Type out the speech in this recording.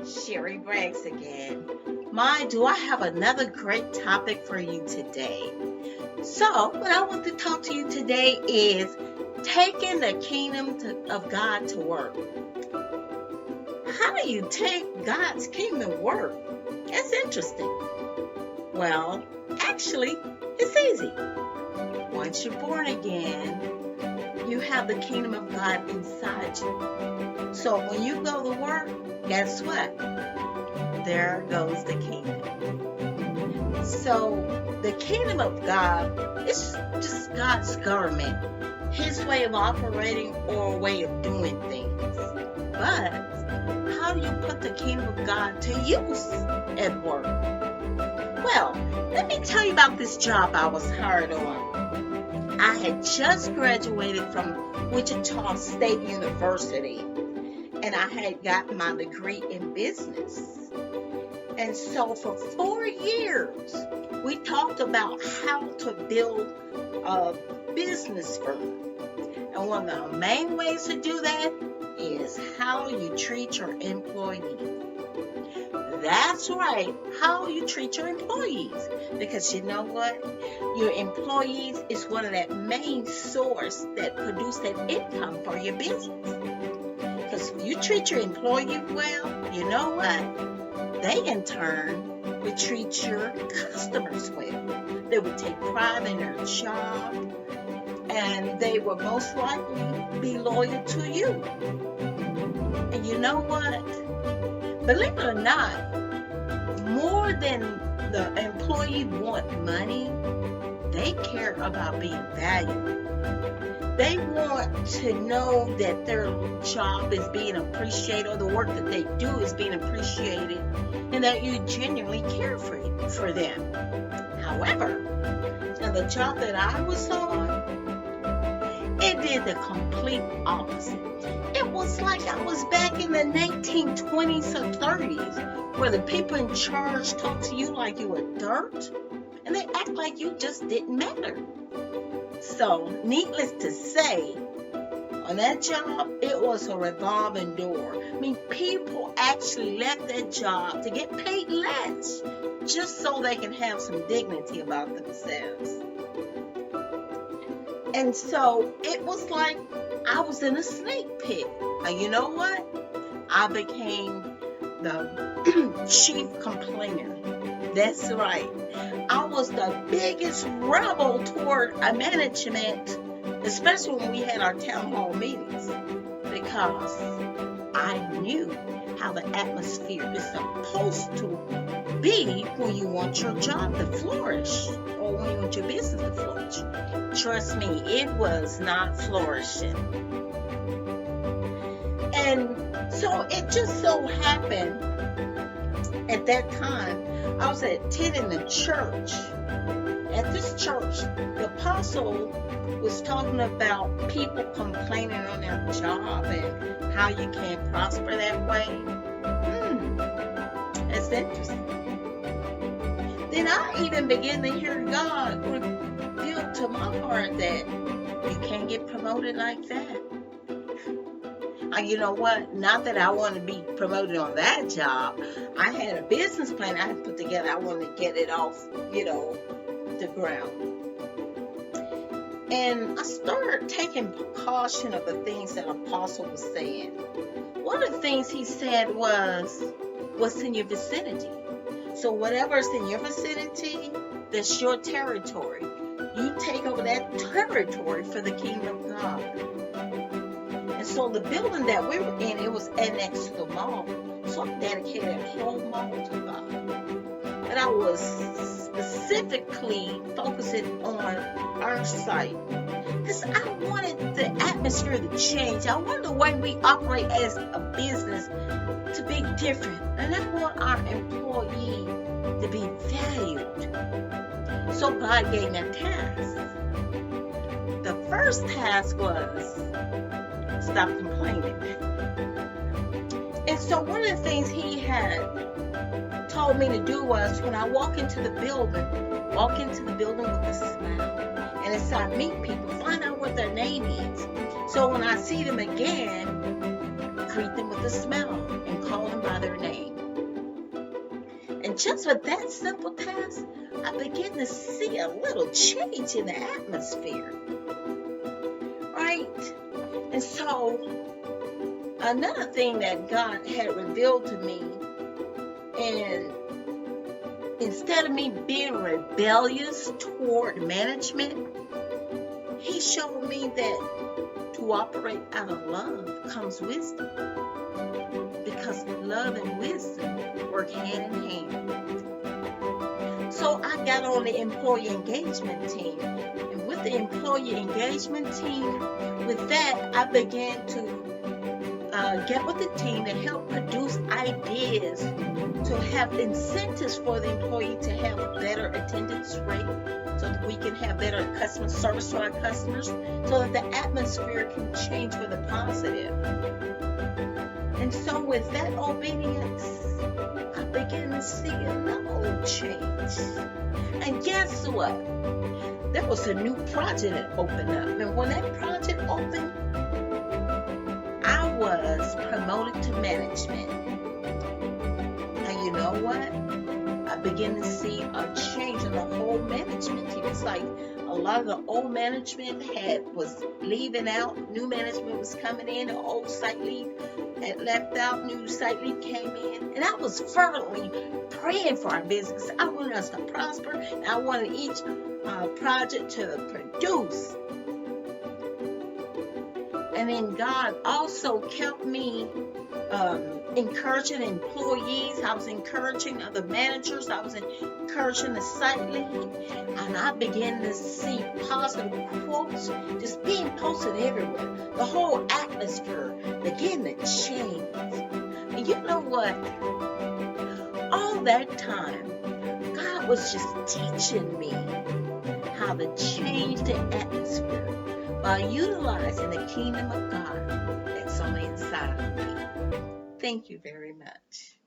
Sherry Braggs again. My, do I have another great topic for you today? So, what I want to talk to you today is taking the of God to work. How do you take God's kingdom to work? That's interesting. Well, actually, it's easy. Once you're born again, you have the kingdom of God inside you. So when you go to work, guess what? There goes the kingdom. So the kingdom of God is just God's government, His way of operating or way of doing things. But how do you put the kingdom of God to use at work? Well, let me tell you about this job I was hired on. I had just graduated from Wichita State University, and I had gotten my degree in business. And so for 4 years, we talked about how to build a business firm. And one of the main ways to do that is how you treat your employees. That's right, how you treat your employees. Because you know what? Your employees is one of that main source that produce that income for your business. Because if you treat your employee well, you know what? They in turn would treat your customers well. They would take pride in their job, and they would most likely be loyal to you. And you know what? Believe it or not, more than the employee want money, they care about being valued. They want to know that their job is being appreciated, or the work that they do is being appreciated, and that you genuinely care for them. However, now the job that I was on, it did the complete opposite. It was like I was back in the 1920s or 30s, where the people in charge talk to you like you were dirt, and they act like you just didn't matter. So, needless to say, on that job, it was a revolving door. I mean, people actually left their job to get paid less, just so they can have some dignity about themselves. And so, it was like I was in a snake pit. And you know what? I became the chief complainer. That's right. I was the biggest rebel toward a management, especially when we had our town hall meetings, because I knew how the atmosphere is supposed to be when you want your job to flourish, or when you want your business to flourish. Trust me, it was not flourishing. And so it just so happened at that time, I was attending the church. At this church, the apostle was talking about people complaining on their job and how you can't prosper that way. That's interesting. Then I even began to hear God reveal to my heart that you can't get promoted like that. You know what? Not that I want to be promoted on that job. I had a business plan I had put together. I wanted to get it off, the ground. And I started taking precaution of the things that Apostle was saying. One of the things he said was, what's in your vicinity? So whatever's in your vicinity, that's your territory. You take over that territory for the kingdom of God. And so the building that we were in, it was annexed to the mall. So I dedicated a whole mall to God. And I was specifically focusing on our site, because I wanted the atmosphere to change. I wanted the way we operate as a business to be different. And I want our employee to be valued. So God gave me a task. The first task was stop complaining. And so one of the things he had told me to do was, when I walk into the building with a smile. And as I meet people, find out what their name is. So when I see them again, greet them with a smile and call them by their name. And just with that simple task, I began to see a little change in the atmosphere. Right? And so, another thing that God had revealed to me, and instead of me being rebellious toward management, He showed me that to operate out of love comes wisdom. Because love and wisdom work hand in hand. So I got on the employee engagement team. And with the employee engagement team, with that, I began to get with the team and help produce ideas to have incentives for the employee to have a better attendance rate so that we can have better customer service to our customers so that the atmosphere can change for the positive. And so with that obedience, I began to see another change. And guess what? There was a new project that opened up. And when that project opened, I was promoted to management. And you know what? I began to see a change in the whole management team. It's like a lot of the old management was leaving out. New management was coming in. The old site lead had left out. New site lead came in. And I was fervently praying for our business. I wanted us to prosper. And I wanted each project to produce. And then God also kept me encouraging employees. I was encouraging other managers. I was encouraging the site lead. And I began to see positive quotes just being posted everywhere. The whole atmosphere began to change. And you know what? All that time, God was just teaching me how to change the atmosphere by utilizing the kingdom of God that's on the inside of me. Thank you very much.